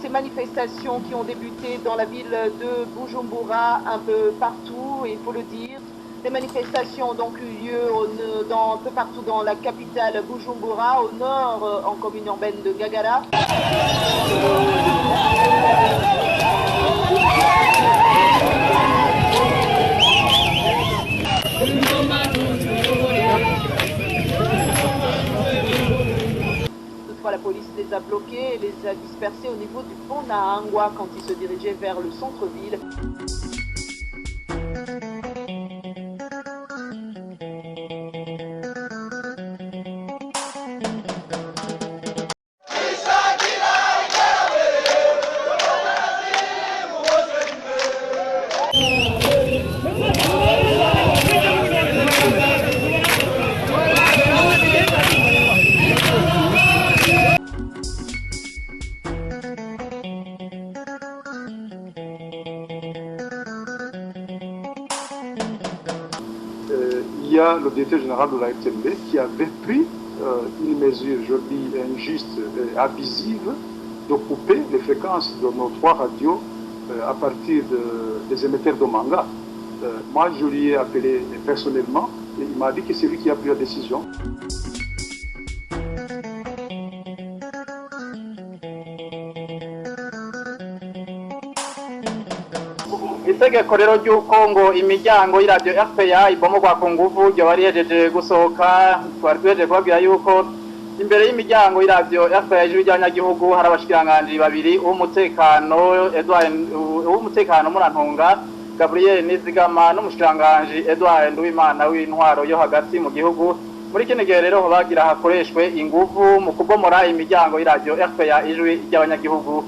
Ces manifestations qui ont débuté dans la ville de Bujumbura, un peu partout, il faut le dire. Les manifestations ont donc eu lieu un peu partout dans la capitale Bujumbura, au nord, en commune urbaine de Ngagara. La police les a bloqués et les a dispersés au niveau du pont Nahangwa quand ils se dirigeaient vers le centre-ville. Il y a le directeur général de la FTB qui avait pris une mesure, je dis, injuste et abusive de couper les fréquences de nos 3 radios à partir des émetteurs de manga. Moi, je lui ai appelé personnellement et il m'a dit que c'est lui qui a pris la décision. Itegeko rero ry'uko ngo imiryango y'iradiyo RPA ibomogwa ku nguvu ryo bari yejeje gusohoka twari twejeje kubabwira yuko imbere y'imiryango y'iradiyo RPA ijwi ry'abanyagihugu hari abashikiranganji babiri uw'umutekano Murantunga Gabriel Nizigama n'umushikiranganji Edouard Nduwimana w'intwaro yo hagati mu gihugu. Muri kino gihe rero bagira hakoreshwe inguvu mu kubomora imiryango y'iradiyo RPA ijwi ry'abanyagihugu.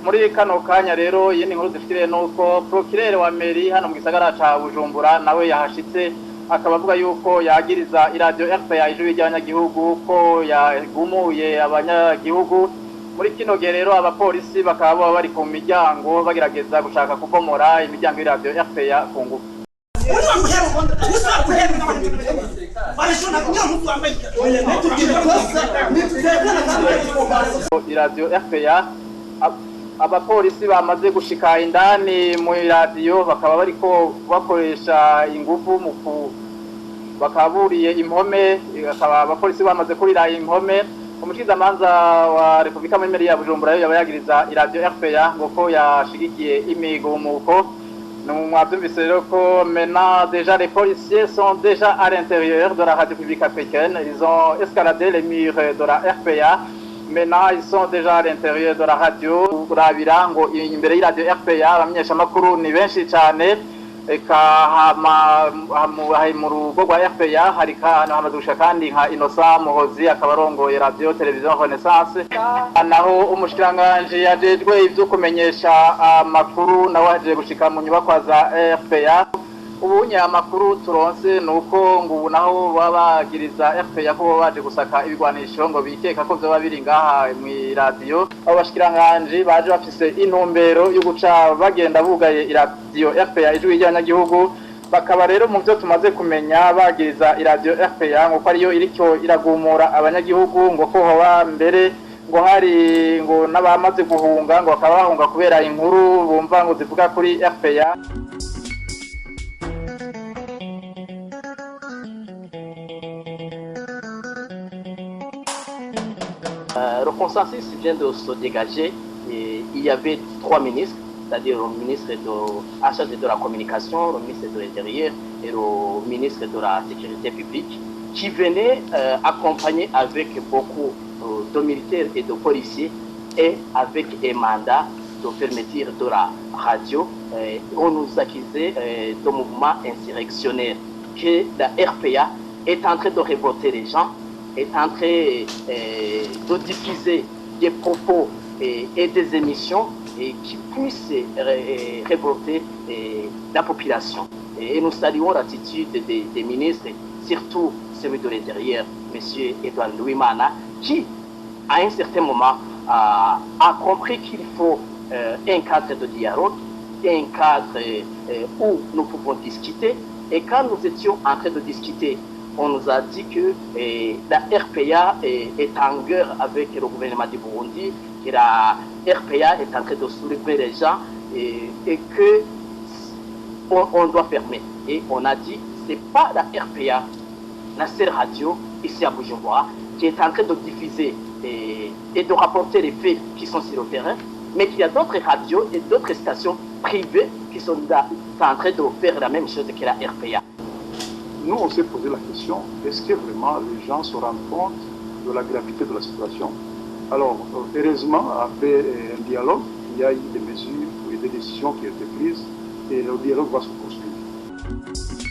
Muri kano kanya rero yindi nkuru dufitire nuko procureur wa mairie hano mu gisagara ca Bujumbura nawe yahashitse akaba avuga yuko yagiriza iradiyo RPA ijwi ry'abanyagihugu ko yagumuye abanyagihugu. Muri kino gihe rero abapolisi bakaba bari ku miryango bagerageza gushaka kubomora imiryango y'iradiyo RPA ku ngufu. Iradiyo RPA abapolisi bamaze gushika indani mu iradiyo bakaba bariko bakoresha ingufu mu bakaburiye impome, akaba abapolisi bamaze kurira impome. Umushikizamanza wa Republika muri mairie ya Bujumbura yaba yagiriza iradiyo RPA ngo ko yashigikiye imigumuko. Mwabyumvise rero ko maintenant déjà les policiers sont déjà à l'intérieur de la radio publique africaine. Ils ont escaladé les murs de la RPA. Maintenant ils sont déjà à l'intérieur de la radio. Urabira ngo imbere y'iradiyo RPA abamenyeshamakuru ni benshi cyane. Eka mu rugo rwa RPA hari hamaze gushika kandi nka Innocent Muhozi akaba arongoye radio television Renaissance. Naho umushikiranganji yajejwe ivyo kumenyesha amakuru nawe aje gushika mu nyubakwa za RPA. Ubunye amakuru turonse nuko ngo naho babagiriza RPA ko baje gusaka ibigwanisho ngo bikeka ko vyo babiri ngaha mu radio. Abo bashikiranganji baje bafise intumbero yo guca bagenda bugaye iradiyo RPA ijwi ry'abanyagihugu. Bakaba rero mu byo tumaze kumenya bagiriza iradiyo RPA ngo ko ariyo iriko iragumura abanyagihugu, ngo ko hoba mbere ngo hari ngo n'abamaze guhunga ngo bakaba bahunga kubera inkuru bumva ngo zivuga kuri RPA. Le consensus vient de se dégager. Et il y avait 3 ministres, c'est-à-dire le ministre en charge de la communication, le ministre de l'Intérieur et le ministre de la Sécurité publique, qui venaient accompagnés avec beaucoup de militaires et de policiers et avec un mandat de fermeture de la radio. On nous accusait de mouvements insurrectionnaires que la RPA est en train de révolter les gens, est en train de diffuser des propos et des émissions qui puissent révolter la population. Et nous saluons l'attitude des ministres, surtout celui de l'Intérieur, M. Edouard Louimana, qui, à un certain moment, a compris qu'il faut un cadre de dialogue, un cadre où nous pouvons discuter. Et quand nous étions en train de discuter, on nous a dit que la RPA est en guerre avec le gouvernement du Burundi, que la RPA est en train de soulever les gens et que on doit fermer. Et on a dit, ce n'est pas la RPA, la seule radio ici à Bujumbura, qui est en train de diffuser et de rapporter les faits qui sont sur le terrain, mais qu'il y a d'autres radios et d'autres stations privées qui sont en train de faire la même chose que la RPA. Nous, on s'est posé la question, est-ce que vraiment les gens se rendent compte de la gravité de la situation? Alors, heureusement, après un dialogue, il y a eu des mesures et des décisions qui ont été prises et le dialogue va se poursuivre.